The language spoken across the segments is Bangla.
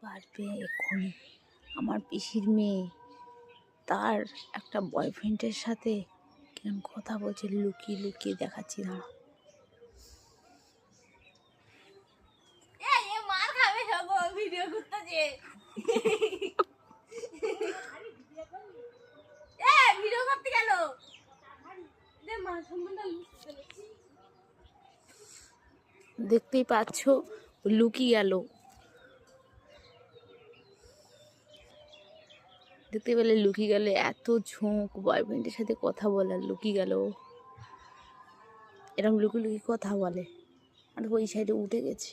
পারবে এক্ষুনি আমার পিসির মেয়ে তার একটা বয়ফ্রেন্ডের সাথে কেমন কথা বলছে, লুকিয়ে লুকিয়ে দেখাচ্ছি না। দেখতেই পাচ্ছ লুকিয়ে গেল, দেখতে পেলে লুকিয়ে গেল। এত ঝোঁক বয়ফ্রেন্ডের সাথে কথা বলার, লুকিয়ে গেল। এরকম লুকিয়ে লুকিয়ে কথা বলে আর ওই সাইডে উঠে গেছে।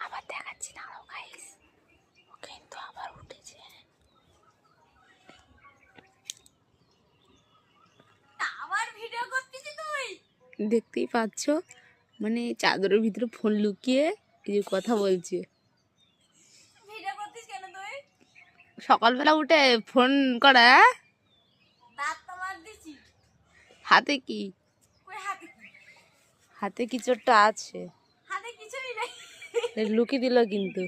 আবার দেখাচ্ছি না গাইস, ও কিন্তু আবার উঠেছে। আবার ভিডিও করতেছিস তুই? দেখতেই পাচ্ছ, মানে চাদরের ভিতরে ফোন লুকিয়ে এই যে কথা বলছে। ভিডিও করতিস কেন তুই? সকালবেলা উঠে ফোন করা। দাঁত তো মার দিছি। হাতে কি? কই হাতে কি? হাতে কিছু একটা আছে, হাতে কিছুই নাই। লুকিয়ে দিল কিন্তু।